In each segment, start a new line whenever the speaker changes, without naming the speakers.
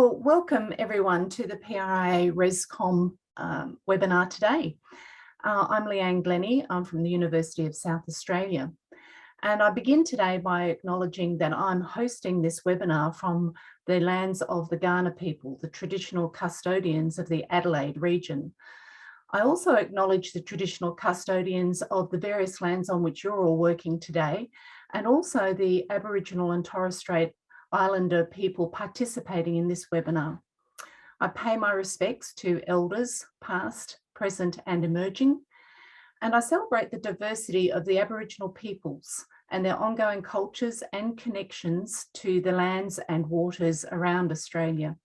Well, welcome everyone to the PRA ResCom webinar today. I'm Leanne Glennie. I'm from the University of South Australia. And I begin today by acknowledging that I'm hosting this webinar from the lands of the Kaurna people, the traditional custodians of the Adelaide region. I also acknowledge the traditional custodians of the various lands on which you're all working today, and also the Aboriginal and Torres Strait Islander people participating in this webinar. I pay my respects to elders, past, present and emerging, and I celebrate the diversity of the Aboriginal peoples and their ongoing cultures and connections to the lands and waters around Australia.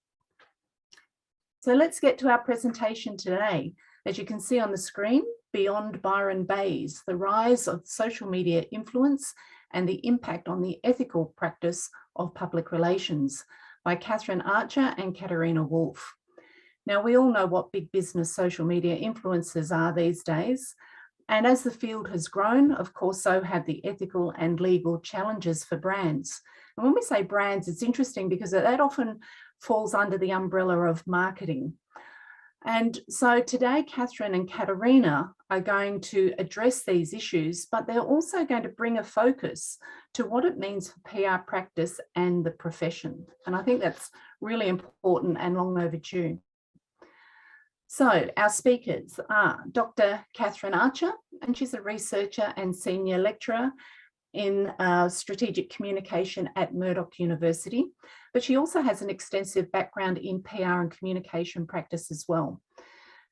So let's get to our presentation today. As you can see on the screen, Beyond Byron Baes, the rise of social media influence and the impact on the ethical practice of public relations, by Catherine Archer and Katarina Wolf. Now, we all know what big business social media influencers are these days. And as the field has grown, of course, so have the ethical and legal challenges for brands. And when we say brands, it's interesting because that often falls under the umbrella of marketing. And so today, Catherine and Katarina are going to address these issues, but they're also going to bring a focus to what it means for PR practice and the profession. And I think that's really important and long overdue. So our speakers are Dr. Catherine Archer, and she's a researcher and senior lecturer in strategic communication at Murdoch University, but she also has an extensive background in PR and communication practice as well.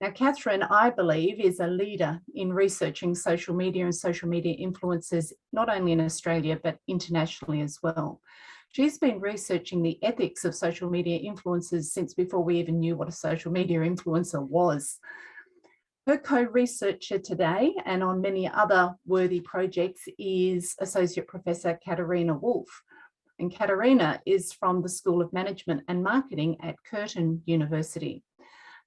Now, Catherine, I believe, is a leader in researching social media and social media influencers, not only in Australia, but internationally as well. She's been researching the ethics of social media influencers since before we even knew what a social media influencer was. Her co-researcher today and on many other worthy projects is Associate Professor Katarina Wolf. And Katarina is from the School of Management and Marketing at Curtin University.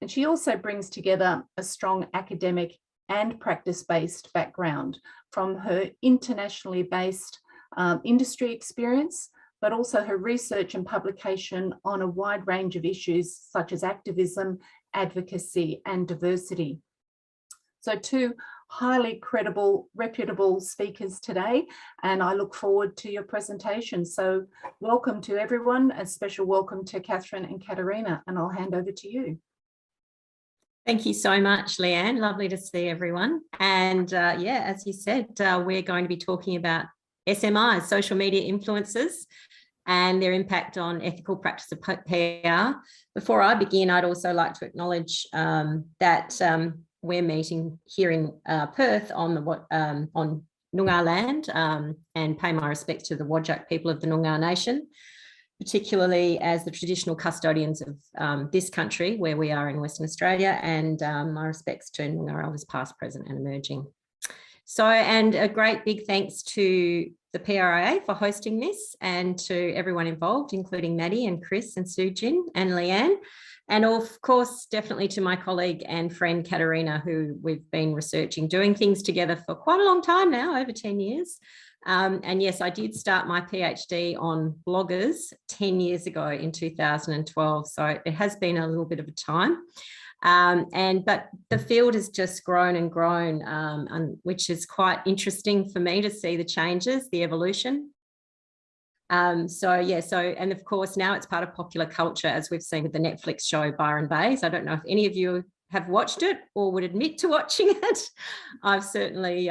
And she also brings together a strong academic and practice-based background from her internationally based industry experience, but also her research and publication on a wide range of issues such as activism, advocacy, and diversity. So two highly credible, reputable speakers today, and I look forward to your presentation. So welcome to everyone, a special welcome to Catherine and Katarina, and I'll hand over to you.
Thank you so much, Leanne. Lovely to see everyone. And yeah, as you said, we're going to be talking about SMIs, social media influencers, and their impact on ethical practice of PR. Before I begin, I'd also like to acknowledge that we're meeting here in Perth on Noongar land and pay my respects to the Whadjuk people of the Noongar Nation, particularly as the traditional custodians of this country where we are in Western Australia, and my respects to Noongar elders past, present and emerging. So, and a great big thanks to the PRA for hosting this and to everyone involved, including Maddie and Chris and Sujin and Leanne. And of course, definitely to my colleague and friend Katarina, who we've been researching, doing things together for quite a long time now, over 10 years. And yes, I did start my PhD on bloggers 10 years ago in 2012. So it has been a little bit of a time. But the field has just grown and grown, which is quite interesting for me to see the changes, the evolution. And of course, now it's part of popular culture, as we've seen with the Netflix show Byron Baes. I don't know if any of you have watched it or would admit to watching it. I've certainly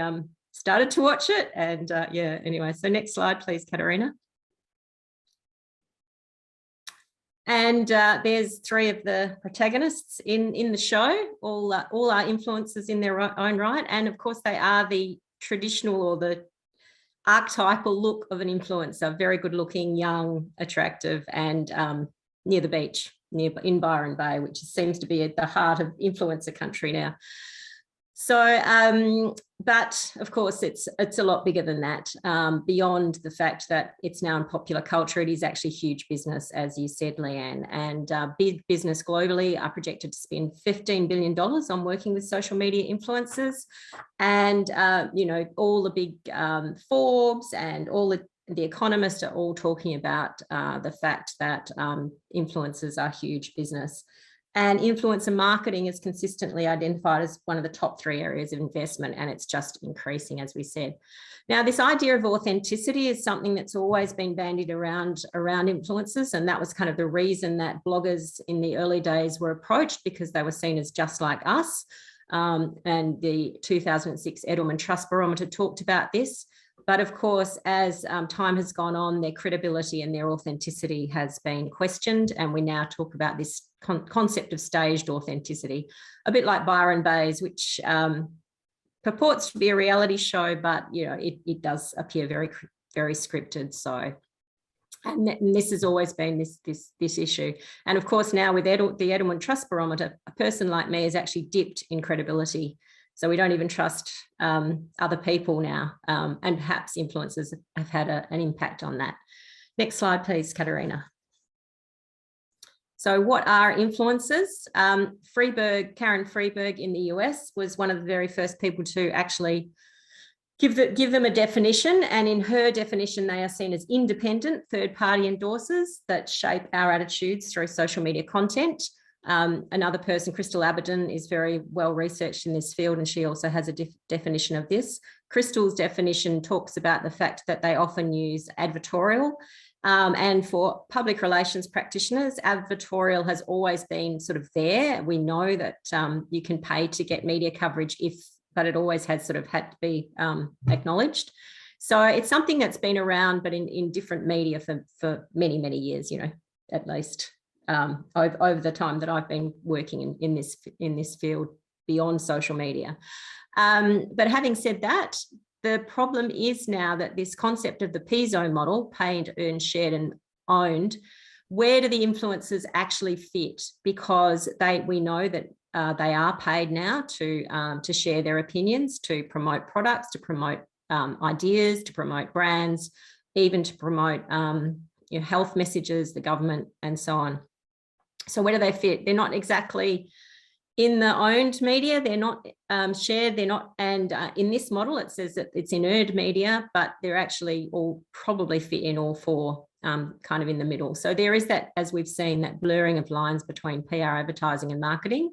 started to watch it, and yeah, anyway, so next slide, please, Katarina. And there's three of the protagonists in the show, all are influencers in their own right. And of course, they are the traditional or the archetypal look of an influencer, very good looking, young, attractive, and near the beach, in Byron Bay, which seems to be at the heart of influencer country now. So, but of course, it's a lot bigger than that. Beyond the fact that it's now in popular culture, it is actually huge business, as you said, Leanne. And big business globally are projected to spend $15 billion on working with social media influencers. And, you know, all the big Forbes and all the The Economist are all talking about the fact that influencers are huge business. And influencer marketing is consistently identified as one of the top 3 areas of investment, and it's just increasing, as we said. Now, this idea of authenticity is something that's always been bandied around influencers, and that was kind of the reason that bloggers in the early days were approached, because they were seen as just like us. And the 2006 Edelman Trust Barometer talked about this. But of course, as time has gone on, their credibility and their authenticity has been questioned. And we now talk about this concept of staged authenticity, a bit like Byron Baes, which purports to be a reality show, but it does appear very, very scripted. So, and this has always been this issue. And of course, now with the Edelman Trust Barometer, a person like me has actually dipped in credibility. So we don't even trust other people now, and perhaps influencers have had an impact on that. Next slide, please, Katerina. So what are influencers? Karen Freeberg in the US was one of the very first people to actually give them a definition. And in her definition, they are seen as independent third-party endorsers that shape our attitudes through social media content. Another person, Crystal Aberden, is very well researched in this field, and she also has a definition of this. Crystal's definition talks about the fact that they often use advertorial, and for public relations practitioners, advertorial has always been sort of there. We know that you can pay to get media coverage, but it always has sort of had to be acknowledged. So it's something that's been around, but in different media for many, many years, at least. Over the time that I've been working in this field beyond social media. But having said that, the problem is now that this concept of the P-zone model, paid, earned, shared and owned, where do the influencers actually fit? Because we know that they are paid now to share their opinions, to promote products, to promote ideas, to promote brands, even to promote health messages, the government and so on. So where do they fit? They're not exactly in the owned media. They're not shared. They're not. And in this model, it says that it's in earned media, but they're actually all probably fit in all 4, kind of in the middle. So there is that, as we've seen, that blurring of lines between PR, advertising and marketing.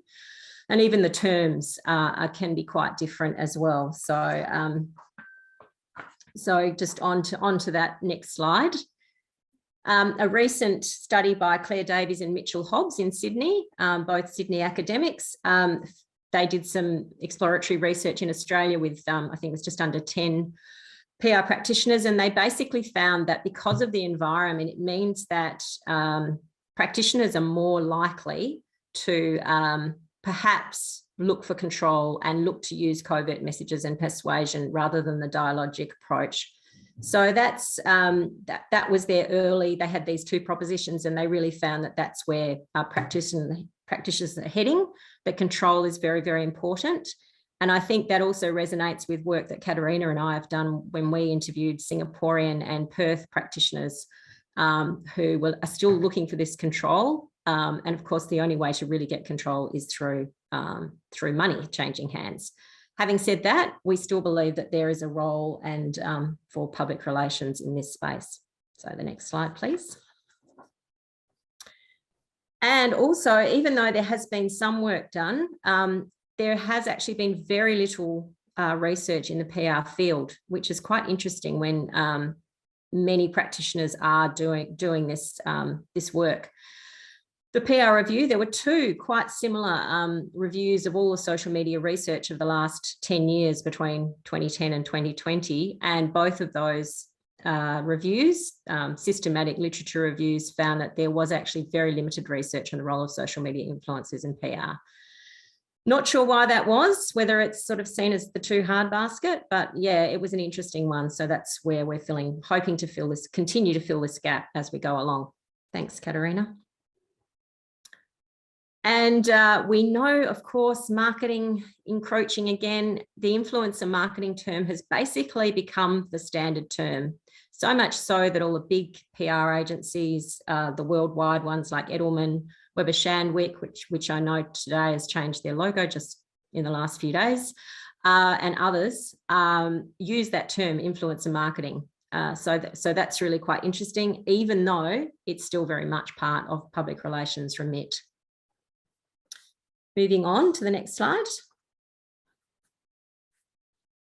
And even the terms can be quite different as well. So, so just onto that next slide. A recent study by Claire Davies and Mitchell Hobbs in Sydney, both Sydney academics, they did some exploratory research in Australia with, I think it was just under 10 PR practitioners, and they basically found that because of the environment, it means that practitioners are more likely to perhaps look for control and look to use covert messages and persuasion rather than the dialogic approach. So that's that was their early. They had these 2 propositions, and they really found that that's where practitioners are heading. That control is very, very important, and I think that also resonates with work that Katerina and I have done when we interviewed Singaporean and Perth practitioners who are still looking for this control. And of course, the only way to really get control is through money changing hands. Having said that, we still believe that there is a role and for public relations in this space. So the next slide, please. And also, even though there has been some work done, there has actually been very little research in the PR field, which is quite interesting when many practitioners are doing this work. The PR review, there were 2 quite similar reviews of all the social media research of the last 10 years between 2010 and 2020. And both of those reviews, systematic literature reviews, found that there was actually very limited research on the role of social media influencers in PR. Not sure why that was, whether it's sort of seen as the too hard basket, but yeah, it was an interesting one. So that's where we're hoping to continue to fill this gap as we go along. Thanks, Katerina. And we know, of course, marketing encroaching again. The influencer marketing term has basically become the standard term. So much so that all the big PR agencies, the worldwide ones like Edelman, Weber Shandwick, which I know today has changed their logo just in the last few days, and others use that term influencer marketing. So that's really quite interesting, even though it's still very much part of public relations remit. Moving on to the next slide.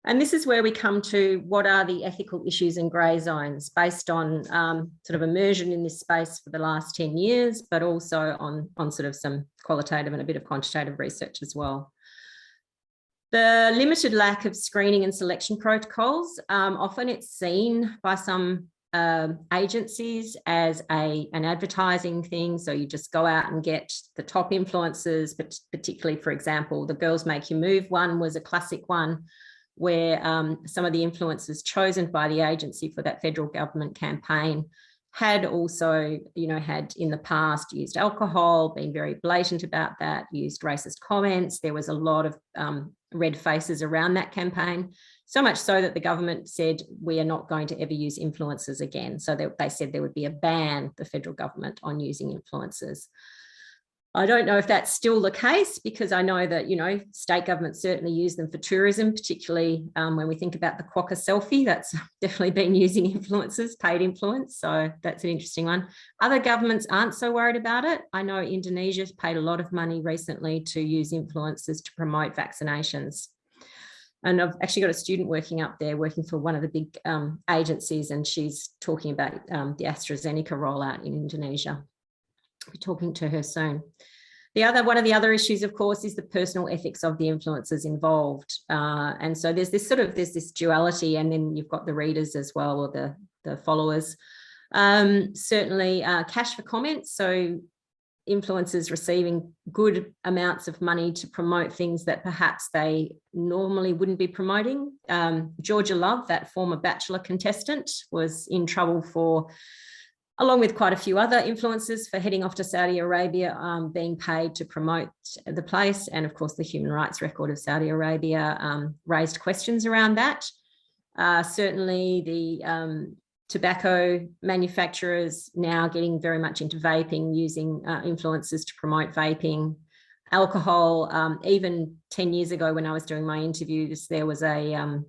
And this is where we come to what are the ethical issues and grey zones based on sort of immersion in this space for the last 10 years, but also on sort of some qualitative and a bit of quantitative research as well. The limited lack of screening and selection protocols, often it's seen by some agencies as an advertising thing. So you just go out and get the top influencers, but particularly, for example, the Girls Make You Move one was a classic one, where some of the influencers chosen by the agency for that federal government campaign had also, had in the past used alcohol, been very blatant about that, used racist comments. There was a lot of red faces around that campaign, so much so that the government said, we are not going to ever use influencers again. So they said there would be a ban, the federal government, on using influencers. I don't know if that's still the case, because I know that, state governments certainly use them for tourism, particularly when we think about the quokka selfie. That's definitely been using influencers, paid influence. So that's an interesting one. Other governments aren't so worried about it. I know Indonesia's paid a lot of money recently to use influencers to promote vaccinations. And I've actually got a student working up there, working for one of the big agencies, and she's talking about the AstraZeneca rollout in Indonesia. We're talking to her soon. One of the other issues, of course, is the personal ethics of the influencers involved. And so there's this duality, and then you've got the readers as well, or the followers. Certainly cash for comments. So influencers receiving good amounts of money to promote things that perhaps they normally wouldn't be promoting. Georgia Love, that former Bachelor contestant, was in trouble for, along with quite a few other influencers, for heading off to Saudi Arabia, being paid to promote the place. And of course, the human rights record of Saudi Arabia raised questions around that. Certainly the tobacco manufacturers now getting very much into vaping, using influencers to promote vaping. Alcohol, even 10 years ago when I was doing my interviews, there was a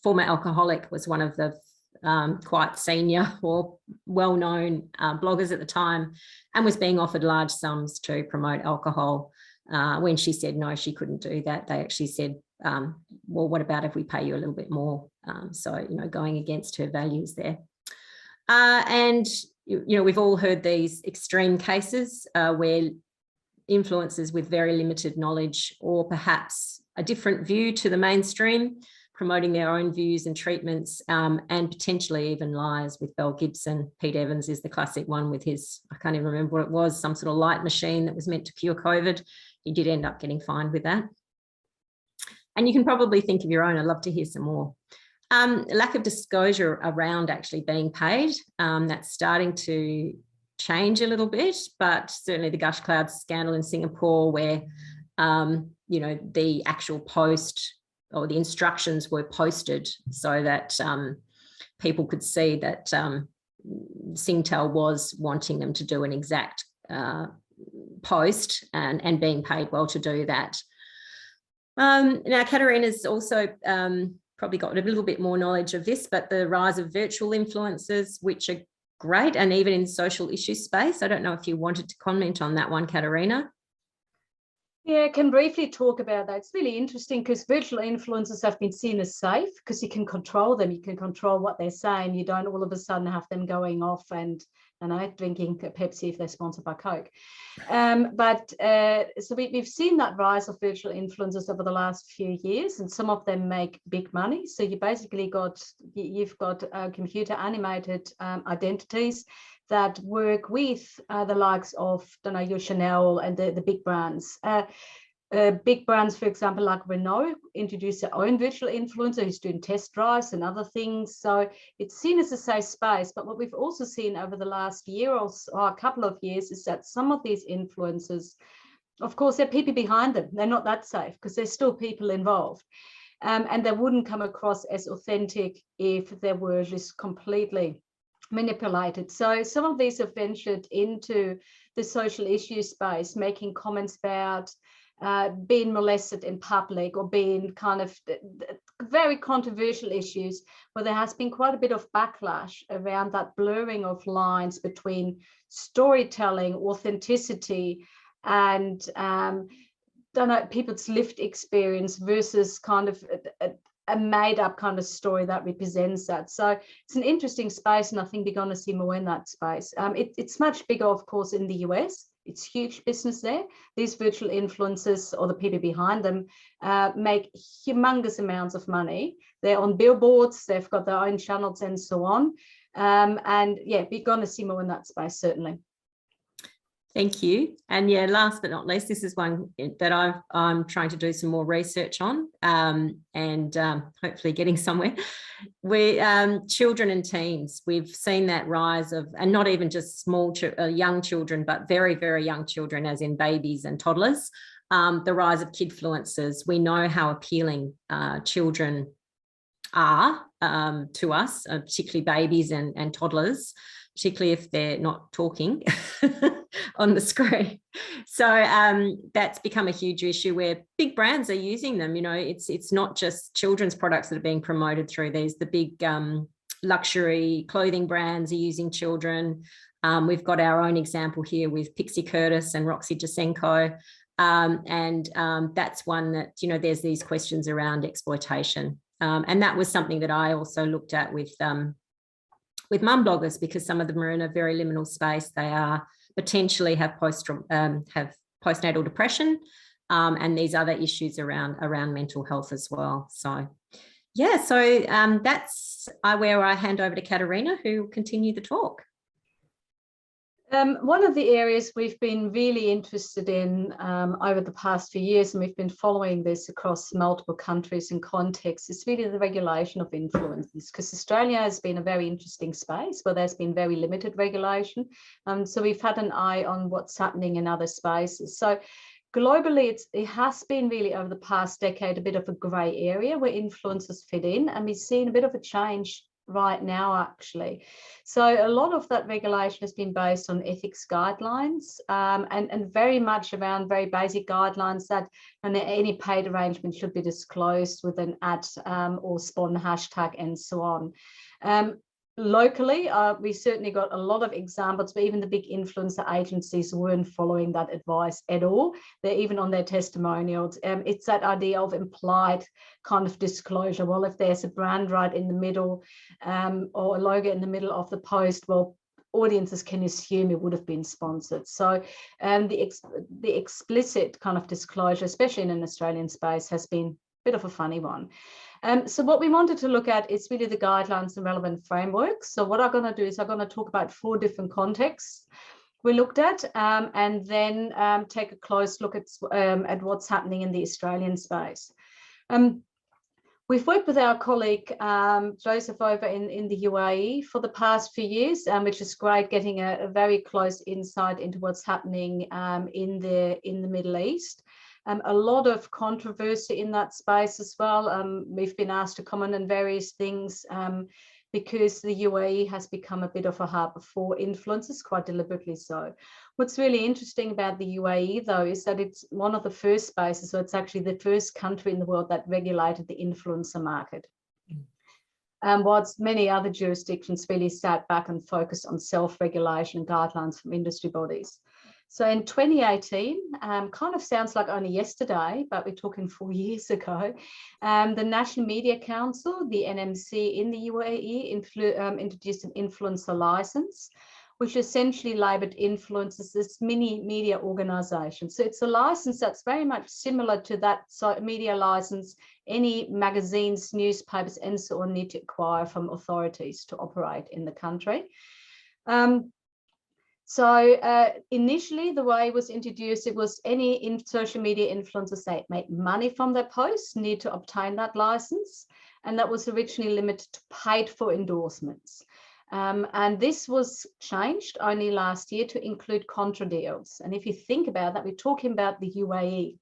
former alcoholic, was one of the quite senior or well-known bloggers at the time, and was being offered large sums to promote alcohol. When she said no, she couldn't do that, they actually said, well, what about if we pay you a little bit more? So, going against her values there. And, we've all heard these extreme cases where influencers with very limited knowledge, or perhaps a different view to the mainstream, promoting their own views and treatments, and potentially even lies. With Belle Gibson. Pete Evans is the classic one with his, I can't even remember what it was, some sort of light machine that was meant to cure COVID. He did end up getting fined with that. And you can probably think of your own. I'd love to hear some more. Lack of disclosure around actually being paid. That's starting to change a little bit, but certainly the Gush Clouds scandal in Singapore, where, the actual post, or the instructions were posted so that people could see that Singtel was wanting them to do an exact post and being paid well to do that. Now, Katarina's also probably got a little bit more knowledge of this, but the rise of virtual influencers, which are great, and even in social issue space. I don't know if you wanted to comment on that one, Katarina.
Yeah, I can briefly talk about that. It's really interesting because virtual influencers have been seen as safe because you can control them. You can control what they're saying. You don't all of a sudden have them going off and drinking Pepsi if they're sponsored by Coke. So we've seen that rise of virtual influencers over the last few years, and some of them make big money. So you basically you've got computer animated identities that work with the likes of, your Chanel and the big brands. Big brands, for example, like Renault, introduced their own virtual influencer who's doing test drives and other things. So it's seen as a safe space. But what we've also seen over the last year or a couple of years is that some of these influencers, of course, there are people behind them. They're not that safe because there's still people involved. And they wouldn't come across as authentic if they were just completely manipulated. So some of these have ventured into the social issue space, making comments about being molested in public, or being kind of very controversial issues where there has been quite a bit of backlash around that blurring of lines between storytelling, authenticity, and don't know, people's lived experience versus kind of a made up kind of story that represents that. So it's an interesting space, and I think we're going to see more in that space. It's much bigger, of course, in the US. It's huge business there. These virtual influencers, or the people behind them, make humongous amounts of money. They're on billboards, they've got their own channels and so on. And yeah, we're going to see more in that space, certainly.
Thank you. And yeah, last but not least, this is one that I'm trying to do some more research on, and hopefully getting somewhere. Children and teens, we've seen that rise of, and not even just small young children, but very, very young children, as in babies and toddlers. The rise of kidfluencers. We know how appealing children are to us, particularly babies and toddlers, particularly if they're not talking on the screen. So that's become a huge issue where big brands are using them. You know, it's not just children's products that are being promoted through these. The big luxury clothing brands are using children. We've got our own example here with Pixie Curtis and Roxy Jasenko. And that's one that, you know, there's these questions around exploitation. And that was something that I also looked at with mum bloggers, because some of them are in a very liminal space. They are potentially have postnatal depression, and these other issues around mental health as well. So yeah, so that's where I hand over to Katerina, who will continue the talk.
One of the areas we've been really interested in over the past few years, and we've been following this across multiple countries and contexts, is really the regulation of influencers, because Australia has been a very interesting space where there's been very limited regulation. So we've had an eye on what's happening in other spaces. So globally, it has been really over the past decade a bit of a grey area where influencers fit in, and we've seen a bit of a change right now, actually. So a lot of that regulation has been based on ethics guidelines, and very much around very basic guidelines that any paid arrangement should be disclosed with an ad or spawn hashtag and so on. Locally, we certainly got a lot of examples where even the big influencer agencies weren't following that advice at all. They're even on their testimonials. It's that idea of implied kind of disclosure. Well, if there's a brand right in the middle, or a logo in the middle of the post, well, audiences can assume it would have been sponsored. So the explicit kind of disclosure, especially in an Australian space, has been a bit of a funny one. So what we wanted to look at is really the guidelines and relevant frameworks. So what I'm going to do is I'm going to talk about 4 different contexts we looked at, and then take a close look at what's happening in the Australian space. We've worked with our colleague Joseph over in the UAE for the past few years, which is great, getting a very close insight into what's happening in the Middle East. A lot of controversy in that space as well. We've been asked to comment on various things because the UAE has become a bit of a hub for influencers, quite deliberately so. What's really interesting about the UAE, though, is that it's one of the first spaces, so it's actually the first country in the world that regulated the influencer market. Whilst many other jurisdictions really sat back and focused on self-regulation and guidelines from industry bodies. So in 2018, kind of sounds like only yesterday, but we're talking 4 years ago, the National Media Council, the NMC in the UAE, introduced an influencer license, which essentially labelled influencers as mini media organisations. So it's a license that's very much similar to that media license any magazines, newspapers, and so on need to acquire from authorities to operate in the country. So initially, the way it was introduced, it was any social media influencers that make money from their posts need to obtain that license. And that was originally limited to paid for endorsements. And this was changed only last year to include contra deals. And if you think about that, we're talking about the UAE.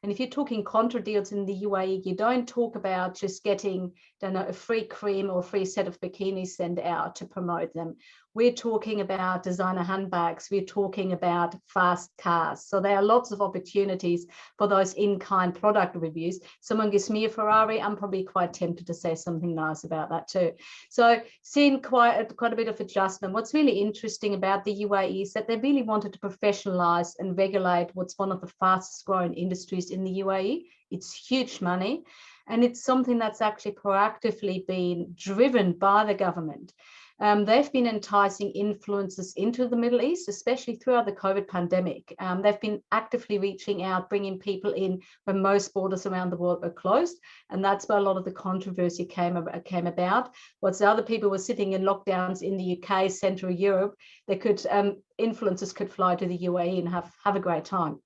And if you're talking contra deals in the UAE, you don't talk about just getting, don't know, a free cream or a free set of bikinis sent out to promote them. we're talking about designer handbags, we're talking about fast cars. So there are lots of opportunities for those in-kind product reviews. Someone gives me a Ferrari, I'm probably quite tempted to say something nice about that too. So seeing quite a bit of adjustment. What's really interesting about the UAE is that they really wanted to professionalize and regulate what's one of the fastest growing industries in the UAE. It's huge money, and it's something that's actually proactively been driven by the government. They've been enticing influencers into the Middle East, especially throughout the COVID pandemic. They've been actively reaching out, bringing people in when most borders around the world were closed. And that's where a lot of the controversy came about. Once the other people were sitting in lockdowns in the UK, Central Europe, influencers could fly to the UAE and have a great time.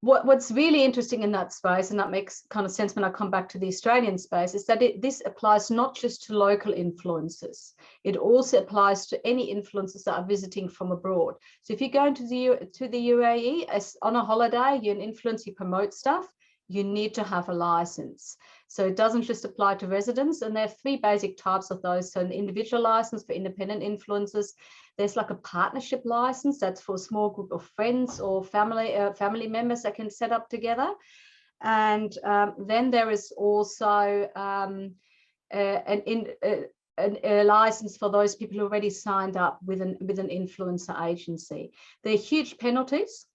What's really interesting in that space, and that makes kind of sense when I come back to the Australian space, is that this applies not just to local influencers. It also applies to any influencers that are visiting from abroad. So if you're going to the UAE on a holiday, you're an influencer, you promote stuff, you need to have a license. So it doesn't just apply to residents, and there are 3 basic types of those. So an individual license for independent influencers. There's like a partnership license that's for a small group of friends or family members that can set up together. And then there is also a license for those people who already signed up with an influencer agency. There are huge penalties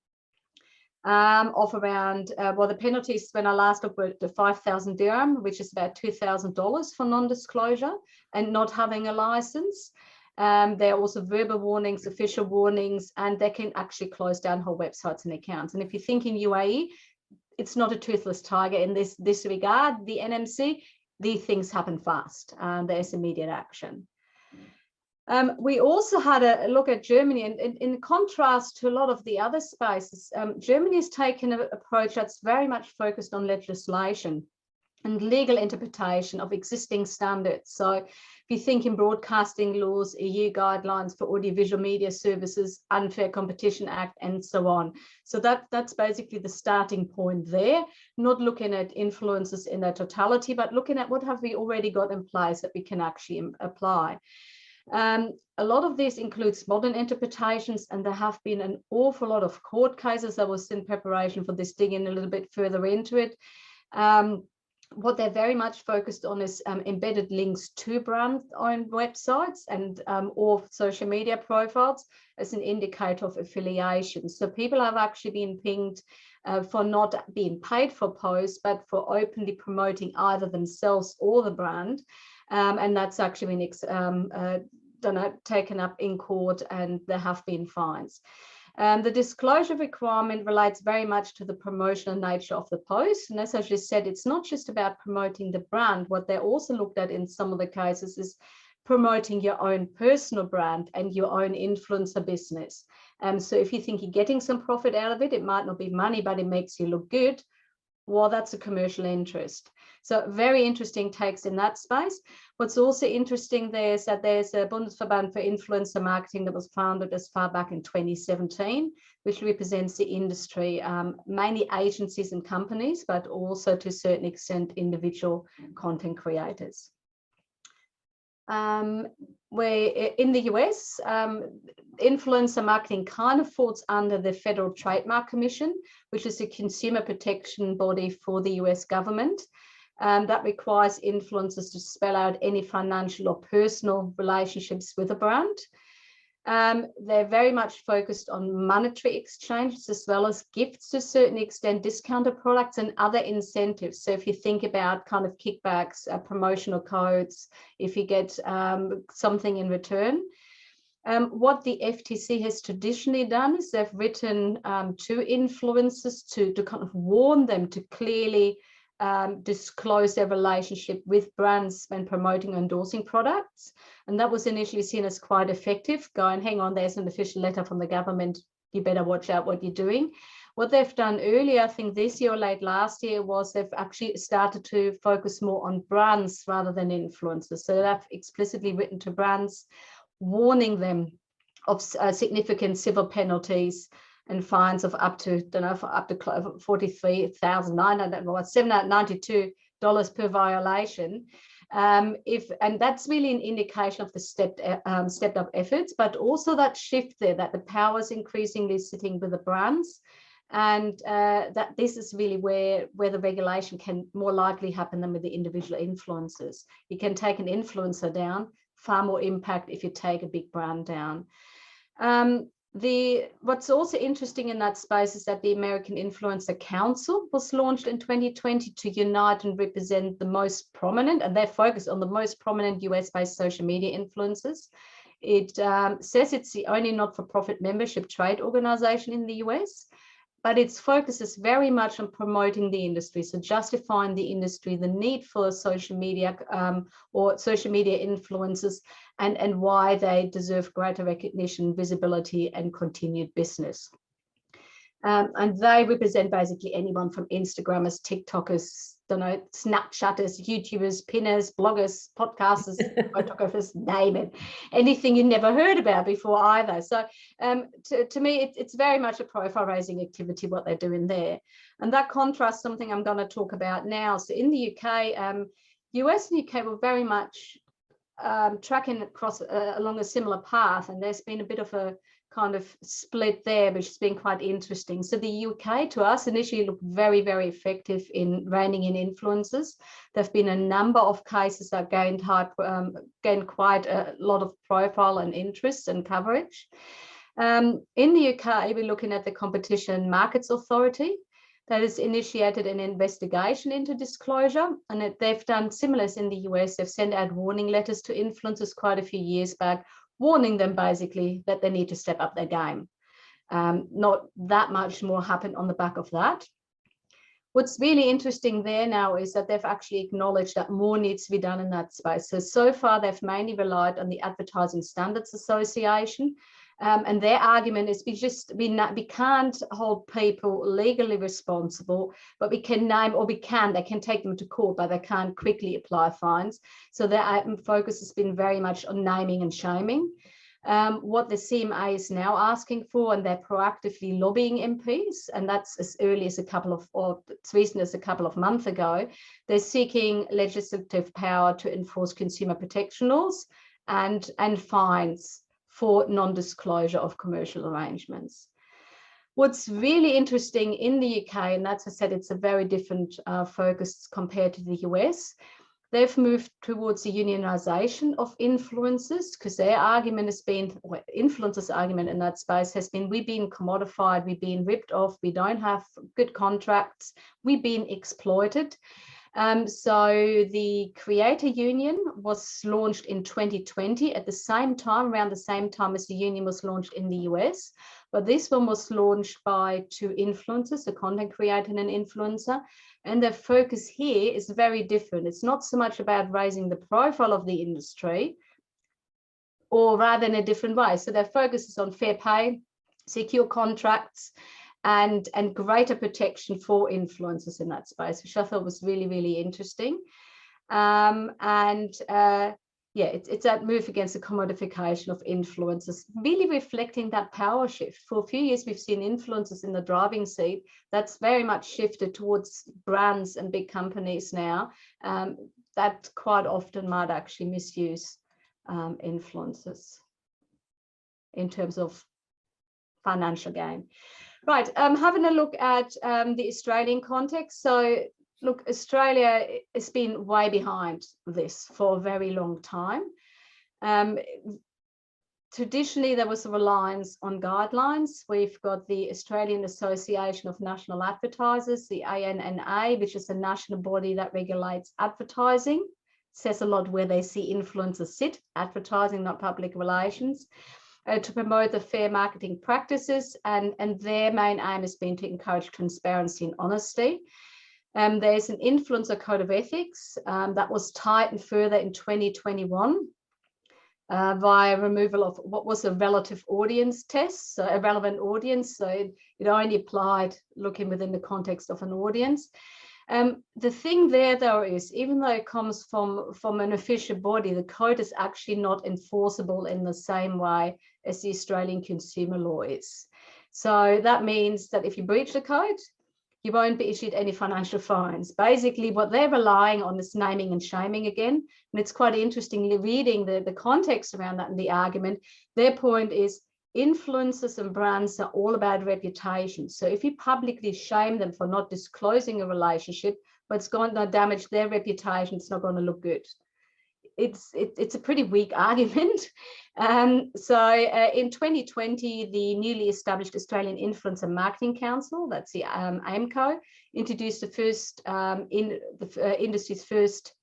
of around, the penalties when I last looked were 5,000 dirham, which is about $2,000 for non-disclosure and not having a license. There are also verbal warnings, official warnings, and they can actually close down whole websites and accounts. And if you think in UAE, it's not a toothless tiger in this regard. The NMC, these things happen fast, and there's immediate action. We also had a look at Germany, and in contrast to a lot of the other spaces, Germany has taken an approach that's very much focused on legislation and legal interpretation of existing standards. So if you think in broadcasting laws, EU guidelines for audiovisual media services, Unfair Competition Act, and so on. So that's basically the starting point there, not looking at influences in their totality, but looking at what have we already got in place that we can actually apply. A lot of this includes modern interpretations, and there have been an awful lot of court cases. I was in preparation for this, digging a little bit further into it. What they're very much focused on is embedded links to brand-owned websites and or social media profiles as an indicator of affiliation. So people have actually been pinged for not being paid for posts, but for openly promoting either themselves or the brand. And that's actually been taken up in court, and there have been fines. The disclosure requirement relates very much to the promotional nature of the post. And as I just said, it's not just about promoting the brand. What they also looked at in some of the cases is promoting your own personal brand and your own influencer business. So if you think you're getting some profit out of it, it might not be money, but it makes you look good. Well, that's a commercial interest. So very interesting takes in that space. What's also interesting there is that there's a Bundesverband for Influencer Marketing that was founded as far back in 2017, which represents the industry, mainly agencies and companies, but also to a certain extent individual content creators. Where in the US, influencer marketing kind of falls under the Federal Trademark Commission, which is a consumer protection body for the US government. That requires influencers to spell out any financial or personal relationships with a brand. They're very much focused on monetary exchanges as well as gifts to a certain extent, discounted products and other incentives. So if you think about kind of kickbacks, promotional codes, if you get something in return. What the FTC has traditionally done is they've written to influencers to kind of warn them to clearly disclose their relationship with brands when promoting or endorsing products. And that was initially seen as quite effective. Going, hang on, there's an official letter from the government. You better watch out what you're doing. What they've done earlier, I think this year or late last year, was they've actually started to focus more on brands rather than influencers. So they've explicitly written to brands, warning them of significant civil penalties and fines of up to, $43,792 per violation. And that's really an indication of the stepped up efforts, but also that shift there, that the power is increasingly sitting with the brands, and that this is really where the regulation can more likely happen than with the individual influencers. You can take an influencer down, far more impact if you take a big brand down. What's also interesting in that space is that the American Influencer Council was launched in 2020 to unite and represent the most prominent, and they're focused on the most prominent US-based social media influencers. It says it's the only not-for-profit membership trade organization in the US, but its focus is very much on promoting the industry, so justifying the industry, the need for social media or social media influencers, and why they deserve greater recognition, visibility, and continued business. And they represent basically anyone from Instagrammers, TikTokers, Snapchatters, YouTubers, pinners, bloggers, podcasters, photographers, name it. Anything you never heard about before either. So to me, it's very much a profile raising activity, what they're doing there. And that contrasts something I'm going to talk about now. So in the UK, US and UK were very much tracking across along a similar path, and there's been a bit of a kind of split there, which has been quite interesting. So the UK to us initially looked very, very effective in reining in influencers. There have been a number of cases that gained quite a lot of profile and interest and coverage. In the UK, we're looking at the Competition Markets Authority that has initiated an investigation into disclosure, and they've done similar in the US. They've sent out warning letters to influencers quite a few years back, warning them basically that they need to step up their game. Not that much more happened on the back of that. What's really interesting there now is that they've actually acknowledged that more needs to be done in that space. So far, they've mainly relied on the Advertising Standards Association. And their argument is we can't hold people legally responsible, but we can name, or they can take them to court, but they can't quickly apply fines. So their focus has been very much on naming and shaming. What the CMA is now asking for, and they're proactively lobbying MPs, and that's as early as as recent as a couple of months ago, they're seeking legislative power to enforce consumer protection laws and fines for non-disclosure of commercial arrangements. What's really interesting in the UK, and that's, I said, it's a very different focus compared to the US, they've moved towards the unionization of influencers, because their argument has been, or influencers' argument in that space has been, we've been commodified, we've been ripped off, we don't have good contracts, we've been exploited. So the Creator Union was launched in 2020 at the same time, around the same time as the union was launched in the US. But this one was launched by two influencers, a content creator and an influencer. And their focus here is very different. It's not so much about raising the profile of the industry, or rather in a different way. So their focus is on fair pay, secure contracts, and greater protection for influencers in that space, which I thought was really, really interesting. Yeah, it's that move against the commodification of influencers, really reflecting that power shift. For a few years, we've seen influencers in the driving seat. That's very much shifted towards brands and big companies now that quite often might actually misuse influencers in terms of financial gain. Right, having a look at the Australian context. So look, Australia has been way behind this for a very long time. Traditionally, there was a reliance on guidelines. We've got the Australian Association of National Advertisers, the ANNA, which is a national body that regulates advertising. It says a lot where they see influencers sit, advertising, not public relations. To promote the fair marketing practices, and their main aim has been to encourage transparency and honesty. There's an influencer code of ethics that was tightened further in 2021 via removal of what was a relative audience test, so a relevant audience. So it only applied looking within the context of an audience. The thing there, though, is even though it comes from an official body, the code is actually not enforceable in the same way as the Australian consumer law is. So that means that if you breach the code, you won't be issued any financial fines. Basically, what they're relying on is naming and shaming again. And it's quite interestingly reading the context around that and the argument. Their point is influencers and brands are all about reputation. So if you publicly shame them for not disclosing a relationship, but it's going to damage their reputation, it's not going to look good. It's a pretty weak argument. In 2020, the newly established Australian Influencer Marketing Council, that's the AIMCO, introduced the first industry's first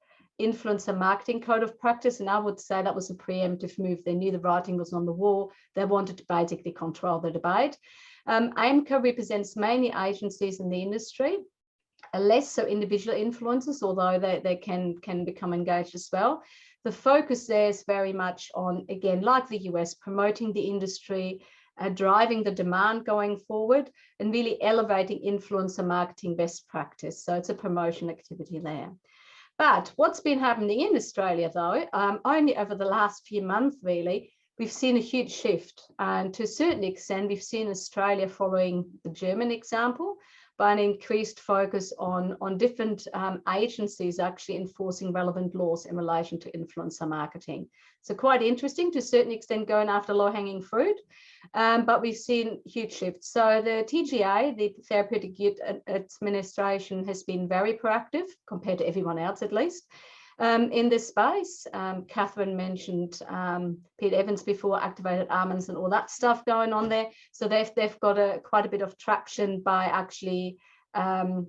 influencer marketing code of practice, and I would say that was a preemptive move. They knew the writing was on the wall. They wanted to basically control the debate. AIMCO represents mainly agencies in the industry, less so individual influencers, although they can become engaged as well. The focus there is very much on, again, like the US, promoting the industry, driving the demand going forward, and really elevating influencer marketing best practice. So it's a promotion activity there. But what's been happening in Australia, though, only over the last few months, really, we've seen a huge shift. And to a certain extent, we've seen Australia following the German example, by an increased focus on different agencies actually enforcing relevant laws in relation to influencer marketing. So quite interesting, to a certain extent going after low-hanging fruit, but we've seen huge shifts. So the TGA, the Therapeutic Youth Administration, has been very proactive compared to everyone else at least. In this space, Catherine mentioned Pete Evans before, activated almonds and all that stuff going on there. So they've got quite a bit of traction by actually calling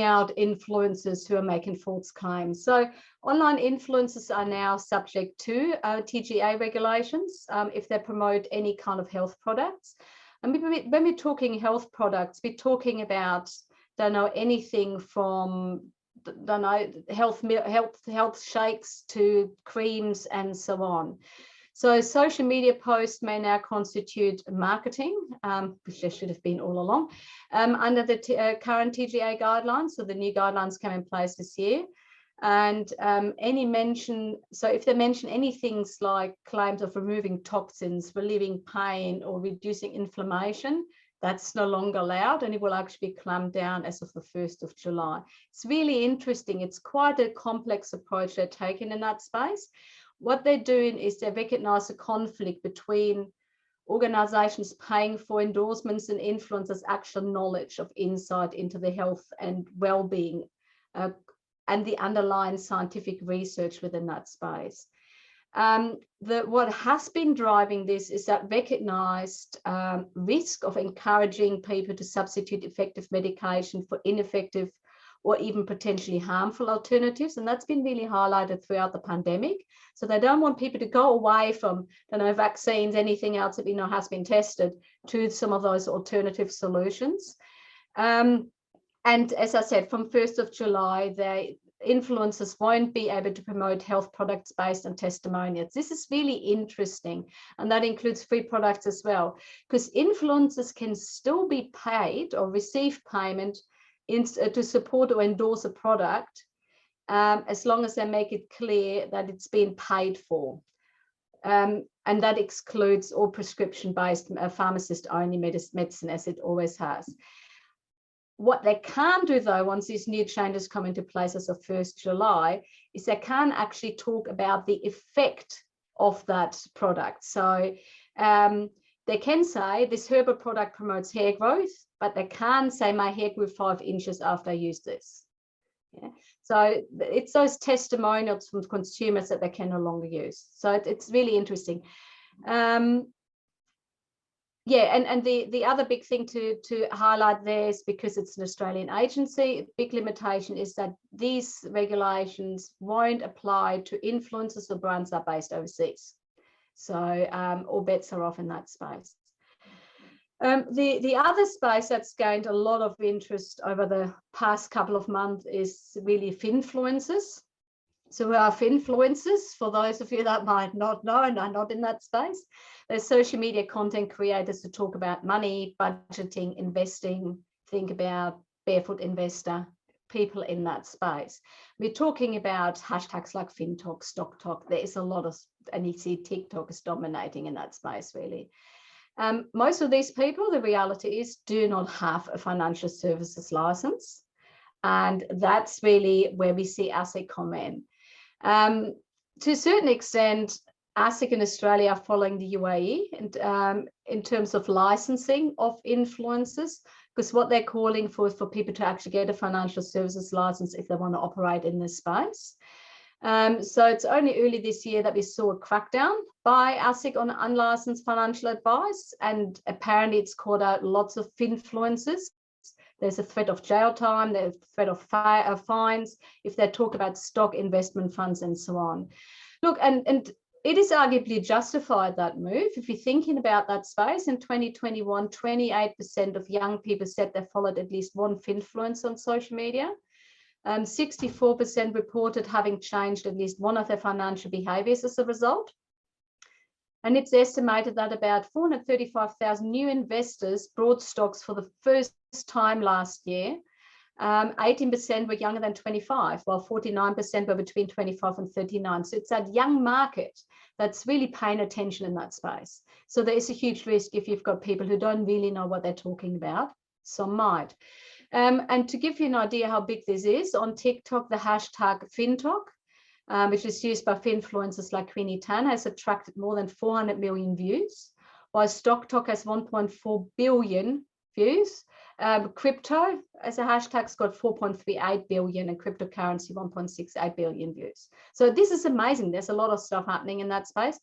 out influencers who are making false claims. So online influencers are now subject to TGA regulations if they promote any kind of health products. And when we're talking health products, we're talking about, don't know, anything from health shakes to creams and so on. So social media posts may now constitute marketing, which there should have been all along, under the current TGA guidelines. So the new guidelines came in place this year. And any mention, so if they mention any things like claims of removing toxins, relieving pain or reducing inflammation, that's no longer allowed, and it will actually be clamped down as of the 1st of July. It's really interesting. It's quite a complex approach they're taking in that space. What they're doing is they recognize a conflict between organizations paying for endorsements and influencers' actual knowledge of insight into the health and well-being and the underlying scientific research within that space. What has been driving this is that recognized risk of encouraging people to substitute effective medication for ineffective or even potentially harmful alternatives. And that's been really highlighted throughout the pandemic. So they don't want people to go away from, vaccines, anything else that we know has been tested, to some of those alternative solutions. And as I said, from 1st of July, influencers won't be able to promote health products based on testimonials. This is really interesting, and that includes free products as well, because influencers can still be paid or receive payment to support or endorse a product as long as they make it clear that it's been paid for. And that excludes all prescription-based pharmacist-only medicine, as it always has. What they can do, though, once these new changes come into place as of 1st July, is they can actually talk about the effect of that product. So they can say this herbal product promotes hair growth, but they can't say my hair grew 5 inches after I used this. Yeah. So it's those testimonials from consumers that they can no longer use. So it's really interesting. And the other big thing to highlight there is, because it's an Australian agency, big limitation is that these regulations won't apply to influencers or brands that are based overseas. So all bets are off in that space. The other space that's gained a lot of interest over the past couple of months is really Finfluencers. So who are Finfluencers? For those of you that might not know and are not in that space, they're social media content creators who talk about money, budgeting, investing, think about barefoot investor, people in that space. We're talking about hashtags like FinTalk, Stock Talk. There is a lot of, and you see TikTok is dominating in that space, really. Most of these people, the reality is, do not have a financial services license. And that's really where we see ASIC come in. To a certain extent, ASIC in Australia are following the UAE and, in terms of licensing of influencers, because what they're calling for is for people to actually get a financial services license if they want to operate in this space. So it's only early this year that we saw a crackdown by ASIC on unlicensed financial advice, and apparently it's called out lots of Finfluencers. There's a threat of jail time, there's a threat of fines if they talk about stock investment funds and so on. Look, and it is arguably justified, that move. If you're thinking about that space, in 2021, 28% of young people said they followed at least one Finfluencer on social media. 64% reported having changed at least one of their financial behaviors as a result. And it's estimated that about 435,000 new investors bought stocks for the first time last year. 18% were younger than 25, while 49% were between 25 and 39. So it's that young market that's really paying attention in that space. So there is a huge risk if you've got people who don't really know what they're talking about. Some might. And to give you an idea how big this is, on TikTok, the hashtag FinTok, which is used by Finfluencers like Queenie Tan, has attracted more than 400 million views, while StockTok has 1.4 billion views. Crypto as a hashtag's got 4.38 billion, and cryptocurrency 1.68 billion views. So this is amazing. There's a lot of stuff happening in that space.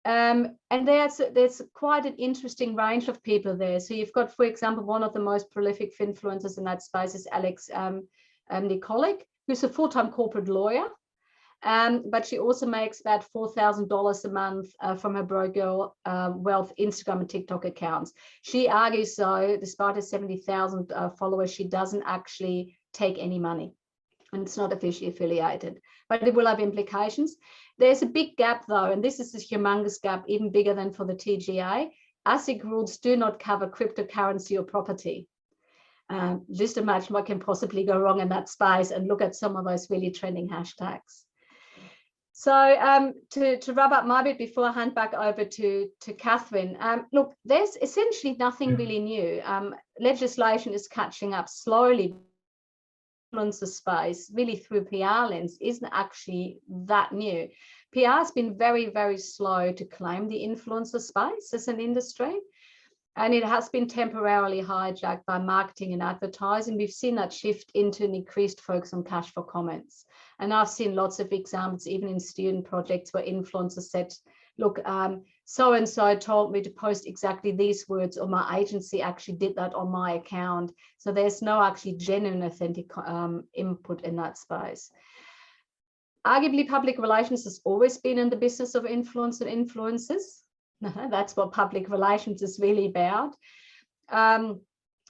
And there's quite an interesting range of people there. So you've got, for example, one of the most prolific Finfluencers in that space is Alex Nikolic, who's a full-time corporate lawyer. But she also makes about $4,000 a month from her Broker Wealth Instagram and TikTok accounts. She argues, so despite her 70,000 followers, she doesn't actually take any money, and it's not officially affiliated, but it will have implications. There's a big gap though, and this is a humongous gap, even bigger than for the TGA. ASIC rules do not cover cryptocurrency or property. Just imagine what can possibly go wrong in that space, and look at some of those really trending hashtags. So to wrap up my bit before I hand back over to Catherine, look, there's essentially nothing really new. Legislation is catching up slowly. Influencer space, really through PR lens, isn't actually that new. PR has been very, very slow to claim the influencer space as an industry, and it has been temporarily hijacked by marketing and advertising. We've seen that shift into an increased focus on cash for comments. And I've seen lots of examples, even in student projects, where influencers said, look, so-and-so told me to post exactly these words, or my agency actually did that on my account. So there's no actually genuine, authentic input in that space. Arguably, public relations has always been in the business of influence and influencers. That's what public relations is really about.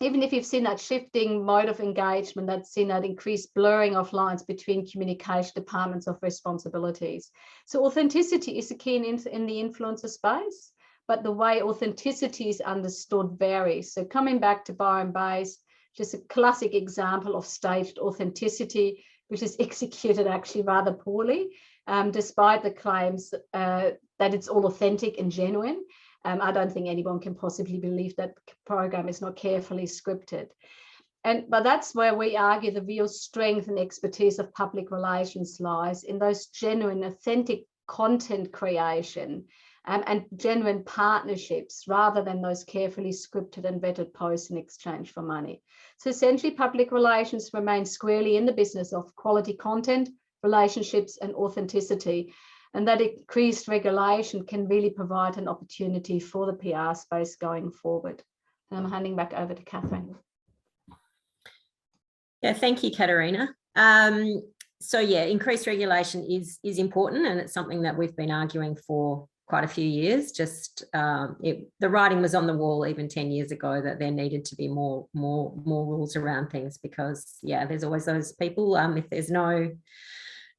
Even if you've seen that shifting mode of engagement, that's seen that increased blurring of lines between communication departments of responsibilities. So authenticity is a key in the influencer space, but the way authenticity is understood varies. So coming back to Byron Baes, just a classic example of staged authenticity, which is executed actually rather poorly, despite the claims that it's all authentic and genuine. I don't think anyone can possibly believe that the program is not carefully scripted. But that's where we argue the real strength and expertise of public relations lies in those genuine, authentic content creation and genuine partnerships, rather than those carefully scripted and vetted posts in exchange for money. So essentially, public relations remains squarely in the business of quality content, relationships, and authenticity. And that increased regulation can really provide an opportunity for the PR space going forward. And I'm handing back over to Catherine.
Yeah, thank you, Katerina. So yeah, increased regulation is important, and it's something that we've been arguing for quite a few years. Just the writing was on the wall even 10 years ago that there needed to be more rules around things, because yeah, there's always those people. If there's no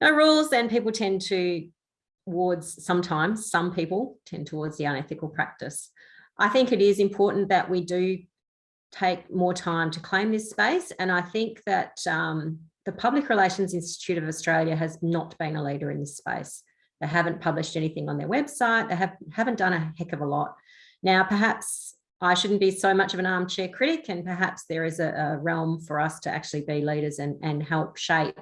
rules, then people tend to sometimes some people tend towards the unethical practice. I think it is important that we do take more time to claim this space. And I think that the Public Relations Institute of Australia has not been a leader in this space. They haven't published anything on their website. They haven't done a heck of a lot Now, perhaps I shouldn't be so much of an armchair critic, and perhaps there is a realm for us to actually be leaders and help shape,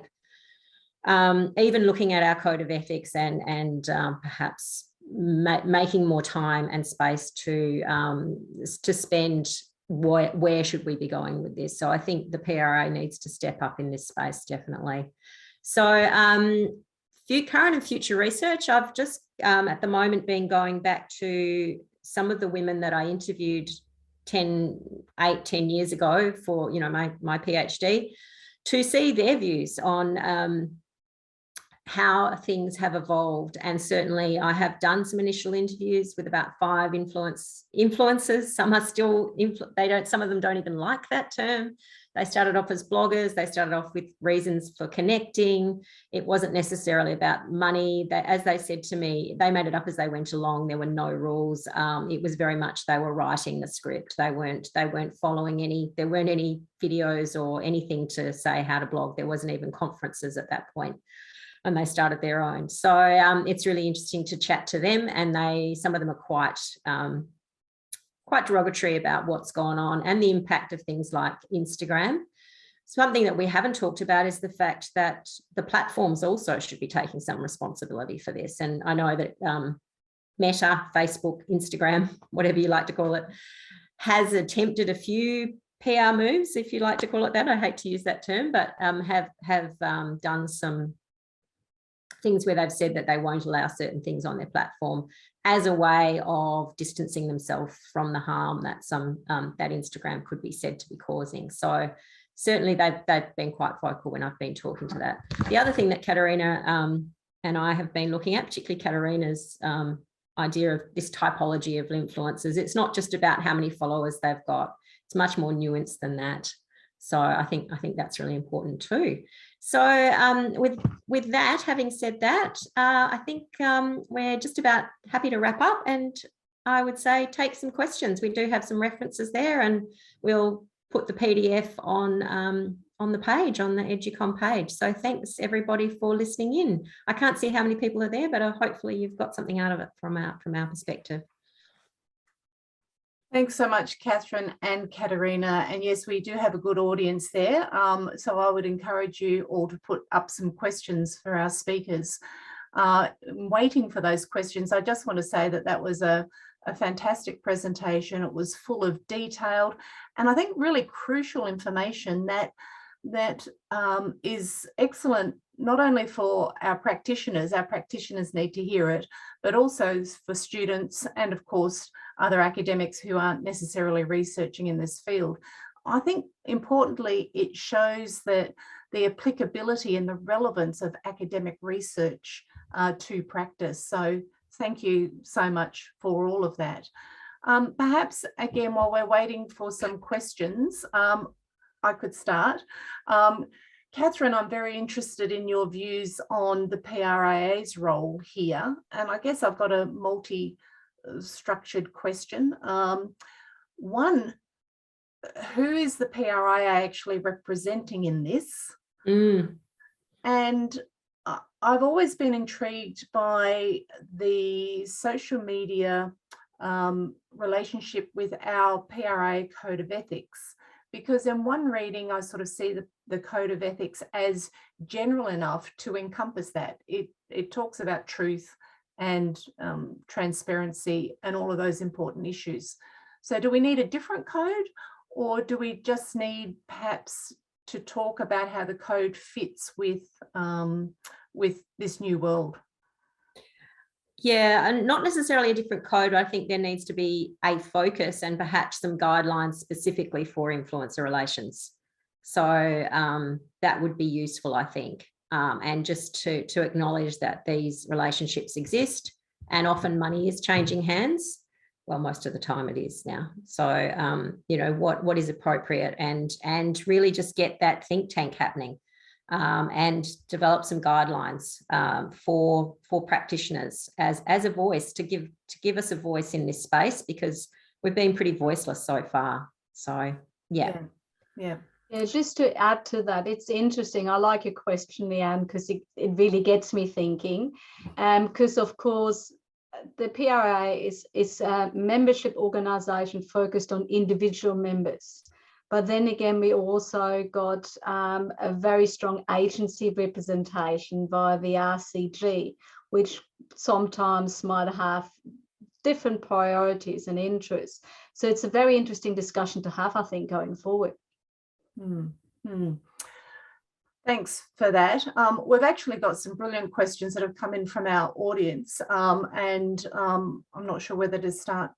even looking at our code of ethics and perhaps making more time and space to spend. Where should we be going with this? So I think the PRA needs to step up in this space, definitely. So current and future research, I've just at the moment been going back to some of the women that I interviewed 10 years ago for, you know, my PhD, to see their views on how things have evolved. And certainly I have done some initial interviews with about 5 influencers. Some are still, some of them don't even like that term. They started off as bloggers. They started off with reasons for connecting. It wasn't necessarily about money. As they said to me, they made it up as they went along. There were no rules. It was very much they were writing the script. They weren't following any, there weren't any videos or anything to say how to blog. There wasn't even conferences at that point. And they started their own. So it's really interesting to chat to them, and some of them are quite derogatory about what's gone on and the impact of things like Instagram. Something that we haven't talked about is the fact that the platforms also should be taking some responsibility for this. And I know that Meta, Facebook, Instagram, whatever you like to call it, has attempted a few PR moves, if you like to call it that. I hate to use that term, but have done some things where they've said that they won't allow certain things on their platform as a way of distancing themselves from the harm that that Instagram could be said to be causing. So certainly they've been quite vocal when I've been talking to that. The other thing that Katerina and I have been looking at, particularly Katerina's idea of this typology of influencers, it's not just about how many followers they've got. It's much more nuanced than that. So I think that's really important too. So with that, having said that, I think we're just about happy to wrap up, and I would say take some questions. We do have some references there, and we'll put the PDF on the page, on the Educom page. So thanks everybody for listening in. I can't see how many people are there, but hopefully you've got something out of it from our perspective.
Thanks so much, Catherine and Katerina. And yes, we do have a good audience there. So I would encourage you all to put up some questions for our speakers. Waiting for those questions, I just want to say that was a fantastic presentation. It was full of detailed and I think really crucial information that is excellent, not only for our practitioners need to hear it, but also for students and of course other academics who aren't necessarily researching in this field. I think importantly, it shows that the applicability and the relevance of academic research to practice. So thank you so much for all of that. Perhaps again, while we're waiting for some questions, I could start. Catherine, I'm very interested in your views on the PRA's role here. And I guess I've got a multi-structured question. One, who is the PRA actually representing in this? And I've always been intrigued by the social media relationship with our PRA code of ethics, because in one reading, I sort of see the code of ethics as general enough to encompass that. It talks about truth and transparency and all of those important issues. So do we need a different code, or do we just need perhaps to talk about how the code fits with this new world?
Yeah, and not necessarily a different code. I think there needs to be a focus and perhaps some guidelines specifically for influencer relations. So that would be useful, I think. And just to acknowledge that these relationships exist, and often money is changing hands. Well, most of the time it is now. So, you know, what is appropriate, and really just get that think tank happening. And develop some guidelines for practitioners as a voice to give us a voice in this space, because we've been pretty voiceless so far. So yeah.
Just to add to that, it's interesting. I like your question, Leanne, because it really gets me thinking. Because of course, the PRA is a membership organisation focused on individual members. But then again, we also got a very strong agency representation via the RCG, which sometimes might have different priorities and interests. So it's a very interesting discussion to have, I think, going forward.
Thanks for that. We've actually got some brilliant questions that have come in from our audience, and I'm not sure whether to start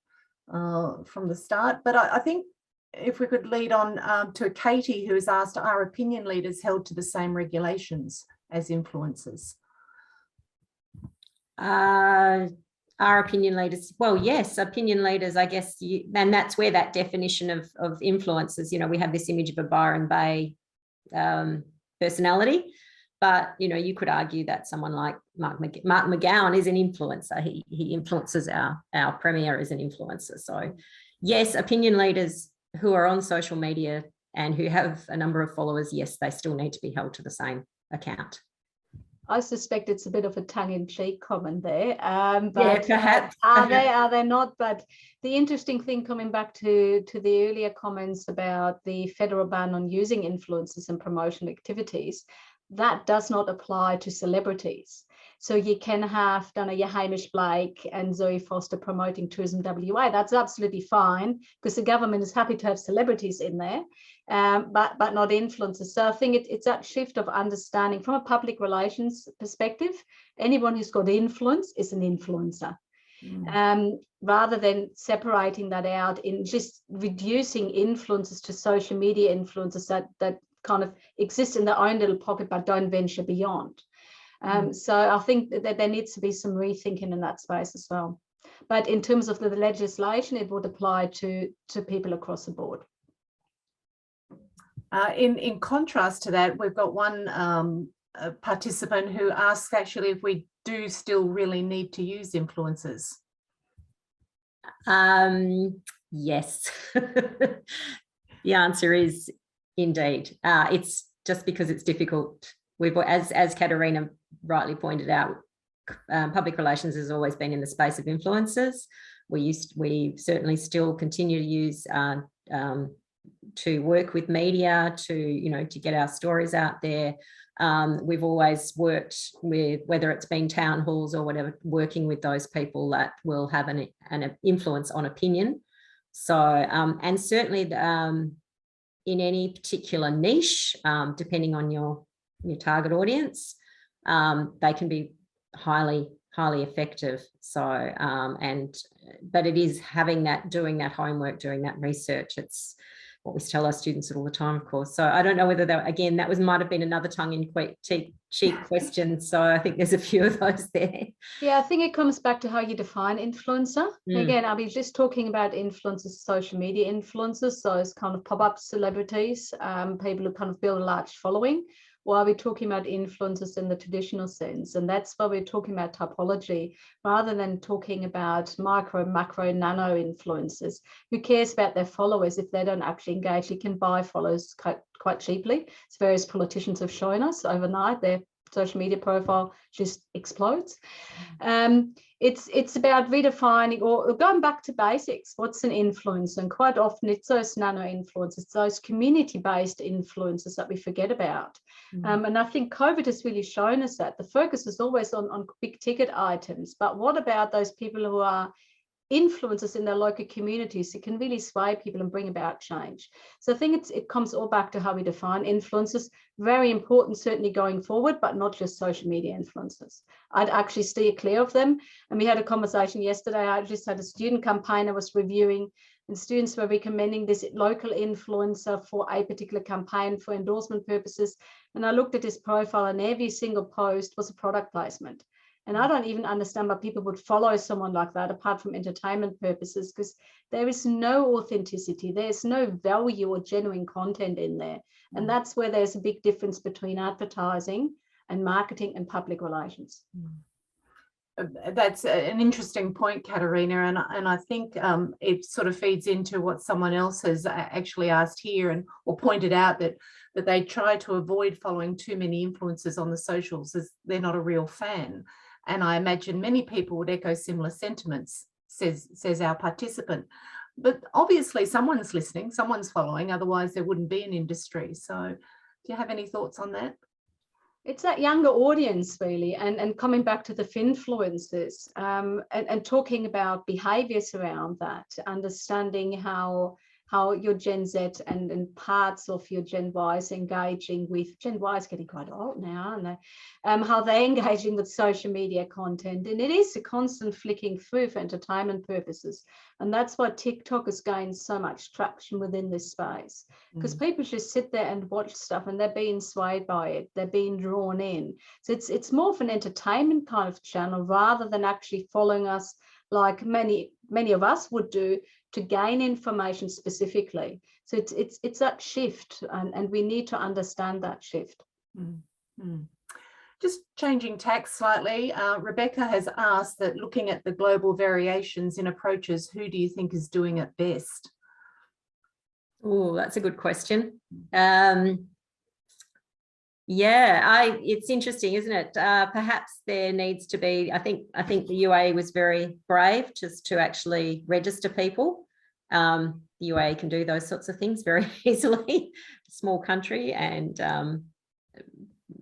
from the start, but I think if we could lead on to Katie, who has asked, are opinion leaders held to the same regulations as influencers?
Our opinion leaders, well, yes, opinion leaders, I guess, and that's where that definition of influencers, we have this image of a Byron Baes personality, but, you could argue that someone like Mark McGowan is an influencer. He influences our premier as an influencer. So yes, opinion leaders who are on social media and who have a number of followers, yes, they still need to be held to the same account.
I suspect it's a bit of a tongue-in-cheek comment there, but
yeah, perhaps.
Are they not? But the interesting thing, coming back to the earlier comments about the federal ban on using influencers in promotional activities, that does not apply to celebrities. So you can have your Hamish Blake and Zoe Foster promoting Tourism WA. That's absolutely fine, because the government is happy to have celebrities in there, but not influencers. So I think it's that shift of understanding from a public relations perspective. Anyone who's got influence is an influencer. Rather than separating that out in just reducing influencers to social media influencers that kind of exist in their own little pocket but don't venture beyond. So I think that there needs to be some rethinking in that space as well. But in terms of the legislation, it would apply to people across the board.
In contrast to that, we've got one participant who asks actually if we do still really need to use influencers.
Yes. The answer is indeed. It's just because it's difficult. As Katerina rightly pointed out, public relations has always been in the space of influencers. We certainly still continue to use to work with media to get our stories out there. We've always worked with, whether it's been town halls or whatever, working with those people that will have an influence on opinion. So and certainly in any particular niche, depending on your target audience, they can be highly effective. So but it is doing that homework, doing that research. It's what we tell our students all the time, of course. So I don't know whether that might have been another tongue-in-cheek question. So I think there's a few of those there.
Yeah, I think it comes back to how you define influencer. Again, I'll be just talking about influencers, social media influencers, so it's kind of pop-up celebrities, people who kind of build a large following, while we're talking about influencers in the traditional sense. And that's why we're talking about typology, rather than talking about micro, macro, nano influencers. Who cares about their followers if they don't actually engage? You can buy followers quite cheaply. As various politicians have shown us overnight, their social media profile just explodes. It's about redefining or going back to basics. What's an influencer? And quite often it's those nano influencers, those community-based influencers that we forget about. And I think COVID has really shown us that the focus is always on big ticket items, but what about those people who are influencers in their local communities that can really sway people and bring about change? So I think it comes all back to how we define influencers. Very important, certainly going forward, but not just social media influencers. I'd actually steer clear of them. And we had a conversation yesterday. I just had a student campaign I was reviewing, and students were recommending this local influencer for a particular campaign for endorsement purposes. And I looked at his profile, and every single post was a product placement. And I don't even understand why people would follow someone like that, apart from entertainment purposes, because there is no authenticity. There's no value or genuine content in there. And that's where there's a big difference between advertising and marketing and public relations.
That's an interesting point, Katerina, and I think it sort of feeds into what someone else has actually asked here or pointed out, that they try to avoid following too many influencers on the socials as they're not a real fan. And I imagine many people would echo similar sentiments, says our participant. But obviously someone's listening, someone's following, otherwise there wouldn't be an industry. So do you have any thoughts on that?
It's that younger audience, really, and coming back to the Finfluencers, and talking about behaviors around that, understanding how your Gen Z and parts of your Gen Y is engaging with, Gen Y is getting quite old now, and how they're engaging with social media content. And it is a constant flicking through for entertainment purposes. And that's why TikTok has gained so much traction within this space, because people just sit there and watch stuff and they're being swayed by it. They're being drawn in. So it's more of an entertainment kind of channel rather than actually following us like many of us would do to gain information specifically. So it's that shift, and we need to understand that shift.
Just changing tack slightly, Rebecca has asked that looking at the global variations in approaches, who do you think is doing it best?
Oh, that's a good question. It's interesting, isn't it? Perhaps there needs to be, I think the UAE was very brave just to actually register people. The UAE can do those sorts of things very easily, small country and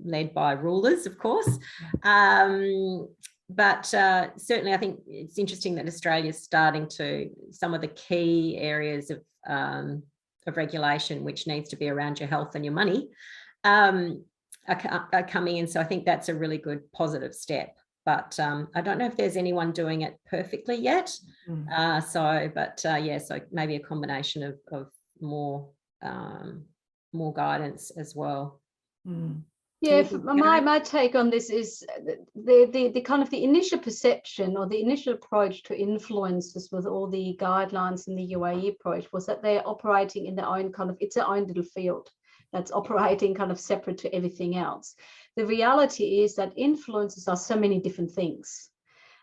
led by rulers, of course. But certainly I think it's interesting that Australia is starting to, some of the key areas of regulation, which needs to be around your health and your money, are coming in. So I think that's a really good positive step. But I don't know if there's anyone doing it perfectly yet. So maybe a combination of more guidance as well.
Yeah, my take on this is the kind of the initial perception or the initial approach to influencers with all the guidelines in the UAE approach was that they're operating in their own kind of, it's their own little field that's operating kind of separate to everything else. The reality is that influencers are so many different things.